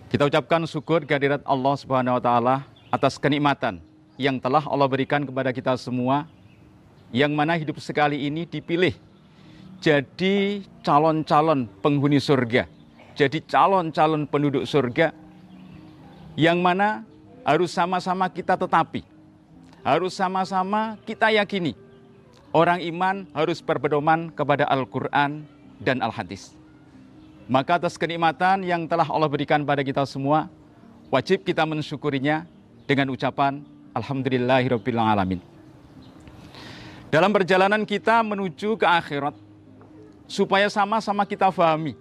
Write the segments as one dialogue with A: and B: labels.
A: Kita ucapkan syukur kehadirat Allah Subhanahu wa taala atas kenikmatan yang telah Allah berikan kepada kita semua, yang mana hidup sekali ini dipilih jadi calon-calon penghuni surga, jadi calon-calon penduduk surga, yang mana harus sama-sama kita tetapi, harus sama-sama kita yakini, orang iman harus berpedoman kepada Al-Quran dan Al-Hadis. Maka atas kenikmatan yang telah Allah berikan pada kita semua, wajib kita mensyukurinya dengan ucapan Alhamdulillahirabbil alamin. Dalam perjalanan kita menuju ke akhirat, supaya sama-sama kita pahami,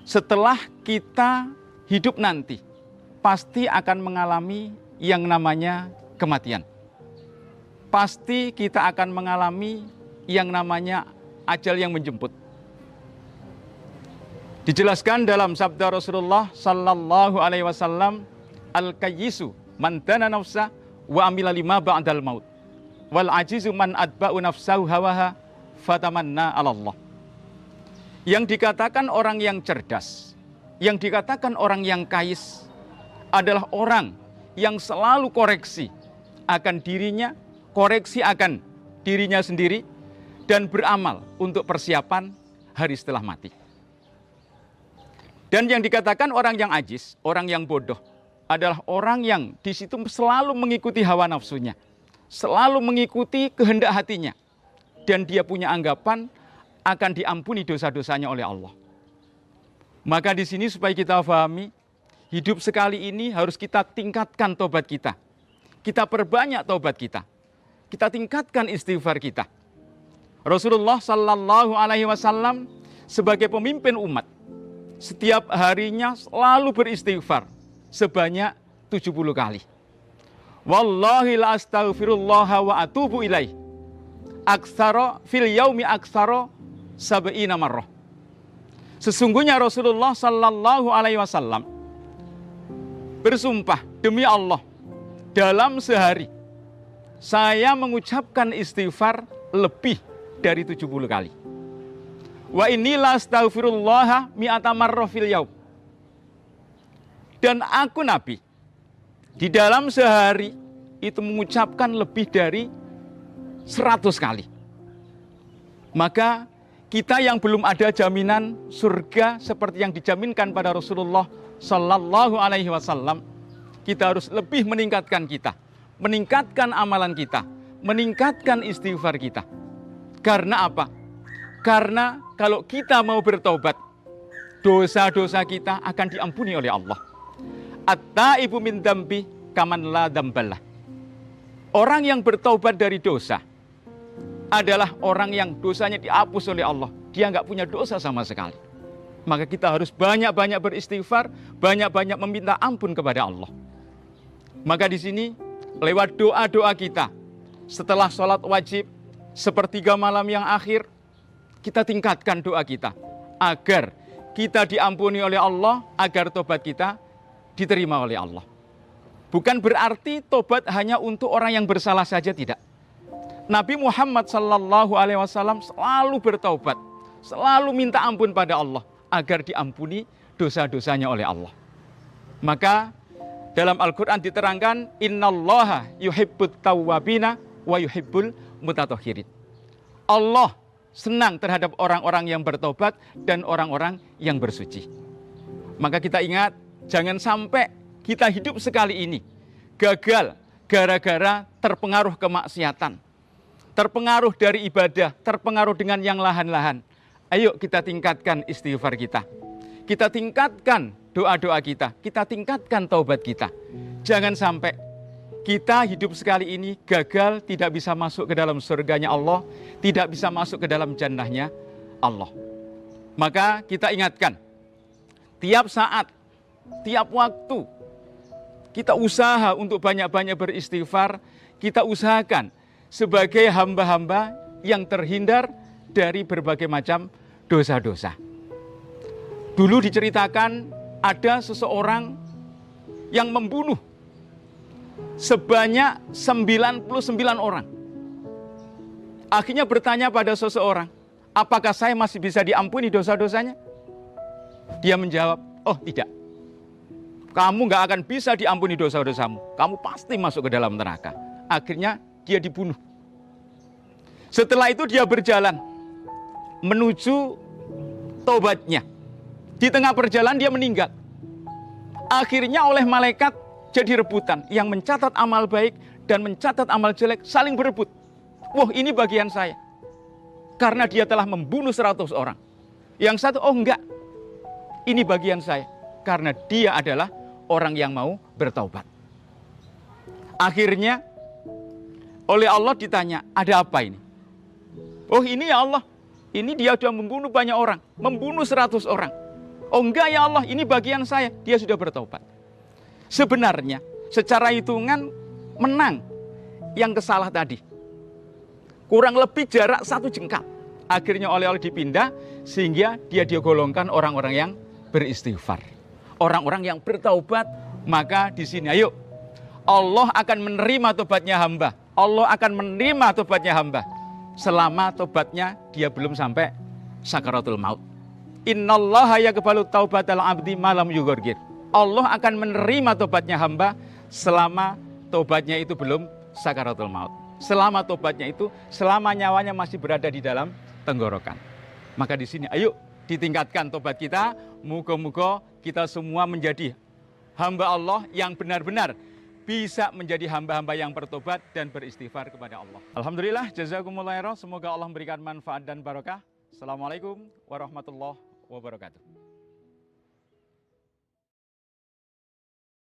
A: setelah kita hidup nanti, pasti akan mengalami yang namanya kematian. Pasti kita akan mengalami yang namanya ajal yang menjemput. Dijelaskan dalam sabda Rasulullah sallallahu alaihi wasallam, al-kayyisu man dana nafsa wa amila lima ba'dal maut, wal ajizu man adba'u nafsahu hawaha fatamanna 'ala Allah. Yang dikatakan orang yang cerdas, yang dikatakan orang yang kayis adalah orang yang selalu koreksi akan dirinya, koreksi akan dirinya sendiri, dan beramal untuk persiapan hari setelah mati. Dan yang dikatakan orang yang ajis, orang yang bodoh, adalah orang yang di situ selalu mengikuti hawa nafsunya, selalu mengikuti kehendak hatinya, dan dia punya anggapan akan diampuni dosa-dosanya oleh Allah. Maka di sini supaya kita pahami, hidup sekali ini harus kita tingkatkan tobat kita. Kita perbanyak tobat kita. Kita tingkatkan istighfar kita. Rasulullah sallallahu alaihi wasallam sebagai pemimpin umat, setiap harinya selalu beristighfar sebanyak 70 kali. Wallahi la astaghfirullah wa atubu ilaih aksara fil yaumi aksara sab'ina marrah. Sesungguhnya Rasulullah sallallahu alaihi wasallam bersumpah, demi Allah, dalam sehari saya mengucapkan istighfar lebih dari 70 kali. Wa inni la astaghfirullah mi'ata marrah fil yaum. Dan aku Nabi di dalam sehari itu mengucapkan lebih dari 100 kali. Maka kita yang belum ada jaminan surga seperti yang dijaminkan pada Rasulullah sallallahu alaihi wasallam, kita harus lebih meningkatkan kita, meningkatkan amalan kita, meningkatkan istighfar kita. Karena apa? Karena kalau kita mau bertobat, dosa-dosa kita akan diampuni oleh Allah. At-taibu min dambi kaman la damballah. Orang yang bertobat dari dosa adalah orang yang dosanya dihapus oleh Allah. Dia nggak punya dosa sama sekali. Maka kita harus banyak-banyak beristighfar, banyak-banyak meminta ampun kepada Allah. Maka di sini lewat doa-doa kita setelah sholat wajib, sepertiga malam yang akhir, kita tingkatkan doa kita agar kita diampuni oleh Allah, agar tobat kita diterima oleh Allah. Bukan berarti tobat hanya untuk orang yang bersalah saja, tidak. Nabi Muhammad sallallahu alaihi wasallam selalu bertaubat, selalu minta ampun pada Allah agar diampuni dosa-dosanya oleh Allah. Maka dalam Al-Quran diterangkan, innallaha yuhibbut tawwabina wa yuhibbul mutatahhirin. Allah senang terhadap orang-orang yang bertobat dan orang-orang yang bersuci. Maka kita ingat, jangan sampai kita hidup sekali ini gagal gara-gara terpengaruh kemaksiatan, terpengaruh dari ibadah, terpengaruh dengan yang lahan-lahan. Ayo kita tingkatkan istighfar kita, kita tingkatkan doa-doa kita tingkatkan taubat kita. Jangan sampai kita hidup sekali ini gagal, tidak bisa masuk ke dalam surganya Allah, tidak bisa masuk ke dalam jannahnya Allah. Maka kita ingatkan, tiap saat, tiap waktu, kita usaha untuk banyak-banyak beristighfar, kita usahakan sebagai hamba-hamba yang terhindar dari berbagai macam dosa-dosa. Dulu diceritakan ada seseorang yang membunuh sebanyak 99 orang. Akhirnya bertanya pada seseorang, apakah saya masih bisa diampuni dosa-dosanya? Dia menjawab, oh tidak. kamu nggak akan bisa diampuni dosa-dosamu. Kamu pasti masuk ke dalam neraka. Akhirnya dia dibunuh. Setelah itu dia berjalan menuju taubatnya. Di tengah perjalanan dia meninggal. Akhirnya oleh malaikat jadi rebutan. Yang mencatat amal baik dan mencatat amal jelek saling berebut. Wah, ini bagian saya. Karena dia telah membunuh 100 orang. Yang satu, oh enggak, ini bagian saya. Karena dia adalah orang yang mau bertaubat. Akhirnya oleh Allah ditanya, ada apa ini? Oh ini ya Allah, ini dia sudah membunuh banyak orang, membunuh 100 orang. Oh enggak ya Allah, ini bagian saya, dia sudah bertaubat. Sebenarnya secara hitungan menang yang kesalah tadi. Kurang lebih jarak 1 jengkal. Akhirnya oleh Allah dipindah sehingga dia golongkan orang-orang yang beristighfar. Orang-orang yang bertaubat. Maka di sini ayo, Allah akan menerima tobatnya hamba. Allah akan menerima tobatnya hamba selama tobatnya dia belum sampai sakaratul maut. Innallaha yaqbalu taubatal abdi malam yughargir. Allah akan menerima tobatnya hamba selama tobatnya itu belum sakaratul maut. Selama tobatnya itu, selama nyawanya masih berada di dalam tenggorokan. Maka di sini ayo ditingkatkan tobat kita. Moga-moga kita semua menjadi hamba Allah yang benar-benar bisa menjadi hamba-hamba yang bertobat dan beristighfar kepada Allah. Alhamdulillah, jazakumullah khairan. Semoga Allah memberikan manfaat dan barokah. Assalamualaikum warahmatullahi wabarakatuh.